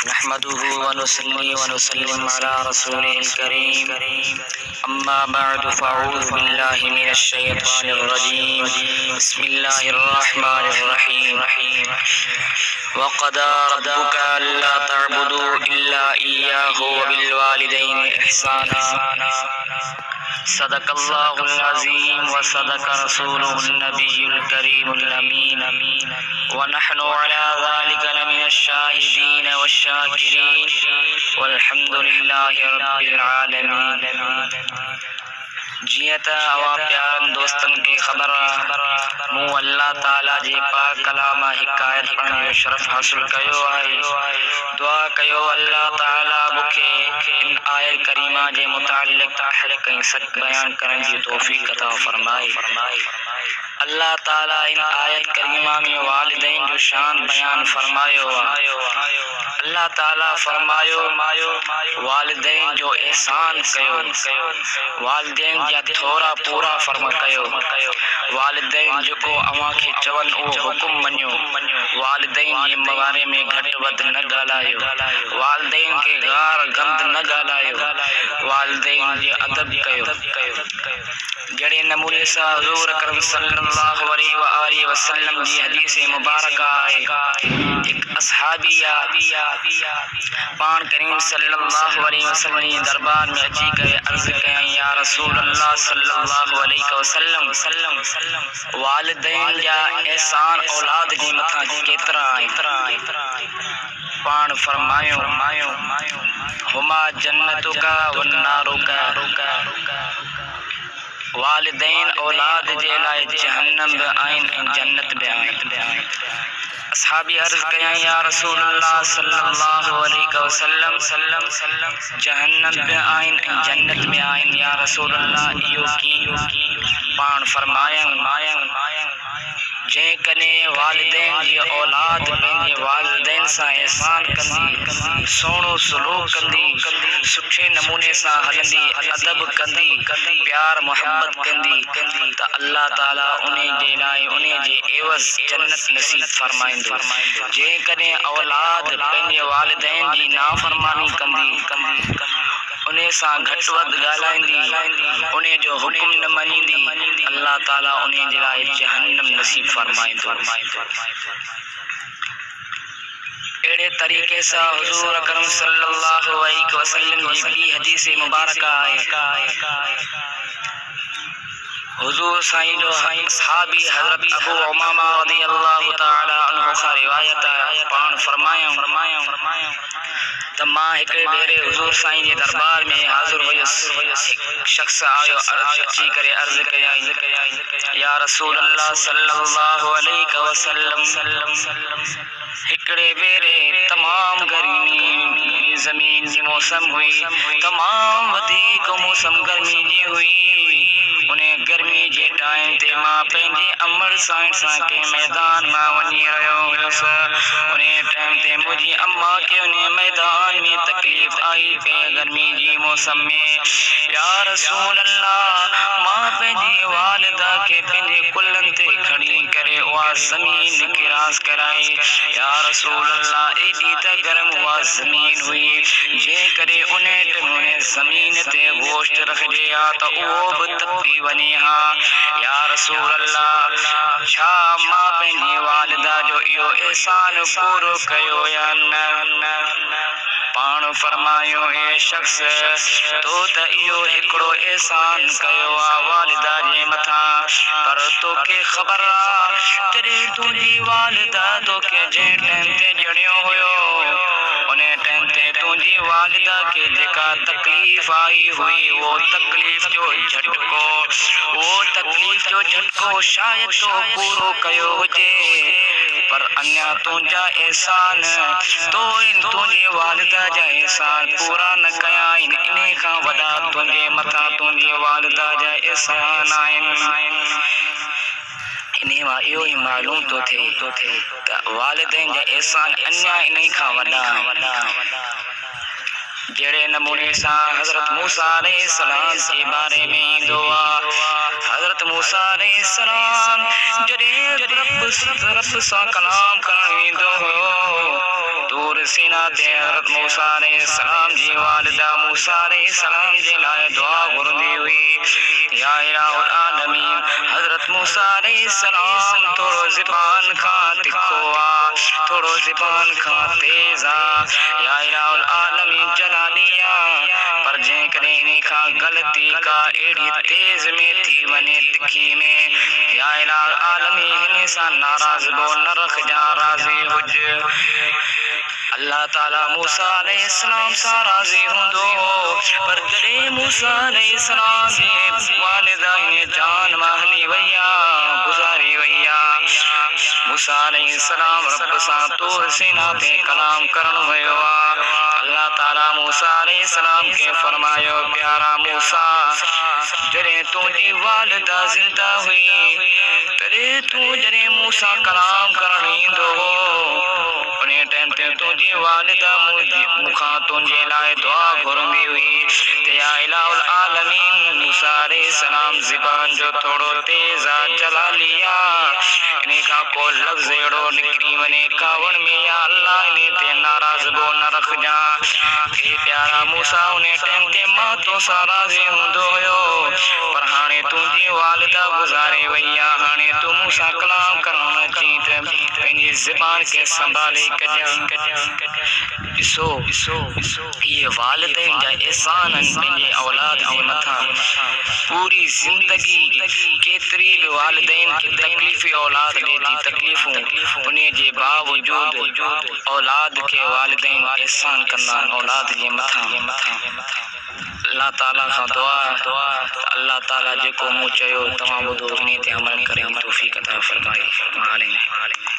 نحمده ونصلي ونسلم على رسوله الكريم أما بعد فأعوذ بالله من الشيطان الرجيم بسم الله الرحمن الرحيم وقضى ربك ألا تعبدوا إلا إياه وبالوالدين إحسانا صدق الله العظيم وصدق رسوله النبي الكريم الأمين ونحن على ذلك لمن الشاهدين والشاكرين والحمد لله رب العالمين. جیتا و پیارن دوستن کی خبر مو اللہ تعالی جی پاک کلام حکایت پڑھن جو شرف حاصل کیو آئی. دعا کیو اللہ تعالی بکے ان آیت کریمہ جے متعلق حق سچ بیان کرن جی توفیق عطا فرمائی. اللہ تعالی ان آیت کریمہ میں والدین جو شان بیان فرمایو. اللہ تعالی فرمایو والدین جو احسان کیو، والدین جا تھوڑا پورا فرما کیو، والدین جکو اواں کے چون او حکم منیو، والدین جی بارے میں گھٹ ود نہ گالایو، والدین کے غار گند نہ گالایو، والدین جی ادب کیو. جڑے نمونے سا حضور اکرم صلی اللہ علیہ وآلہ وسلم جی حدیث مبارکہ ہے. ایک اصحابی پان کریم صلی اللہ علیہ وسلم جی دربار میں اچھی کرے عرض کہیں یا رسول اللہ صلی اللہ علیہ وسلم والدین جا احسان اولاد جی متھا کیترا ہے. پان فرمایو ہما جنتو کا والنارو کا، والدین اولاد جے لائے جہنم بھی آئین جنت بھی آئین. اصحابی عرض کہیں یا رسول اللہ صلی اللہ علیہ وسلم جہنم بھی آئین جنت بھی آئین یا رسول اللہ ایو کی. پان فرمائیں جے کنے والدین جی اولاد پنجے والدین سا احسان کندی، سونو سلوک کندی، سٹھے نمونے سا ہلندی، ادب کندی، پیار محبت کندی تا اللہ تعالی انہیں جے لائے انہیں جے عوض جنت نصیب فرمائندو. جے کنے اولاد پنجے والدین جی نافرمانی کندی، انہیں سا گھٹ ود گالائندی، انہیں جو حکم نہ منیندی، اللہ تعالی انہیں جے لائے جہنم نصیب فرمائندو. ایڑے طریقے سے حضور اکرم صلی اللہ علیہ وسلم جی بھی حدیث مبارکہ ہے. حضور سائیں جو صحابی حضرت ابو امامہ رضی اللہ تعالی عنہ کا روایت ہے. پان فرمایاں تما ایکڑے بیرے حضور سائیں جی دربار میں حاضر ہوئیس. شخص آیو اچھی کرے عرض کیائی یا رسول اللہ صلی اللہ علیہ وسلم ایکڑے بیرے تمام گرمی زمین جی موسم ہوئی، تمام ودیک موسم گرمی جی ہوئی. انہیں گرمی جے ٹائم تے ماں پنجے امر سائنساں کے میدان ماں ونی رہو ہوس. انہیں ٹائم تے مجھے اماں کے انہیں میدان میں تکلیف آئی پہ گرمی جی موسم میں. یا رسول اللہ ماں پنجے والدہ کے پنجے کلن تے کھڑی کرے وا زمین کراس کرائی. یا رسول اللہ ایڈی تا گرم وا زمین ہوئی جے کرے انہیں زمین تے گوشت رکھ جیا تا او بتپی ونی ہاں. یا رسول اللہ چھا ماں پنجی والدہ جو ایو احسان پورو کیو یا نہ. پان فرمایو اے شخص تو تا ایو ہکڑو احسان کیو والدہ جے متھا، پر تو کے خبر تیرے تجھی والدہ تو کے جے ٹائم تے جڑیو ہوئیو انہیں ٹائم تے تجھی والدہ کے جکا تکلیف آئی ہوئی وہ تکلیف جو جھٹکو شاید تو پورو کیو ہوجے، پر انیا تجھا احسان تو ان تجھی والدہ جا احسان پورا نہ کیا. انہیں کا وڈا تجھے متھا تجھی والدہ جا احسان آئین. انہیں ماں ایو ہی معلوم تو تھے والدین جا احسان انیا انہیں کا وڈا. جڑے نمونے سا حضرت موسیٰ علیہ السلام کے بارے میں دعا حضرت موسیٰ علیہ السلام جڑے رب سا کلام کریں دو دور سینا تے حضرت موسیٰ علیہ السلام جی والدہ موسیٰ علیہ السلام جی لائے دعا گرندی ہوئی یا الہ العالمین حضرت موسیٰ علیہ السلام تھوڑو زبان کھا تکھوا تھوڑو زبان کھا تیزا یا الہ العالمین جلالیا پر جن کرنے کا غلطی کا ایڑی تیز میں تھی ونے تکھی میں یا الہ العالمین انسان ناراض بو نرخ جا راضی حج اللہ تعالی موسیٰ علیہ السلام سا راضی ہوں دو پر جڑے موسیٰ علیہ السلام جی والدہ انہیں جان مہلی ویا گزاری ویا موسیٰ علیہ السلام رب سا طور سینا تے کلام کرن ہوئے اللہ تعالی موسیٰ علیہ السلام کے فرمایو پیارا موسیٰ جڑے تجھے والدہ زندہ ہوئی ترے تو جڑے موسیٰ کلام کرنی دو انہیں ٹائم تے تجھے والدہ مکھا تجھے لائے دعا گھرمی ہوئی یا الہ العالمین موسیٰ علیہ السلام زبان جو تھوڑو تیزا چلا لیا انہیں کا کو لفظ اڑو نکری ونے کاون میں یا اللہ انہیں تے ناراض بو نہ رکھ جا اے پیارا موسیٰ انہیں ٹائم تے ماں تو سارا زی ہوں دویو پر ہانے تجھے والدہ گزارے ویا ہانے تو موسیٰ کلام کرنا چیت پہنی زبان کے سنبھالے ڈسو یہ والدین جا احسان پنجے اولاد جے متھا پوری زندگی کیتری بھی والدین کی تکلیف اولاد لے جی تکلیفوں انہیں جے باوجود اولاد کے والدین احسان کرنا اولاد جے متھا اللہ تعالیٰ کا دعا اللہ تعالیٰ جے کو منہ چیو تمام بدو انہیں تے عمل کریں توفیق عطا فرمائے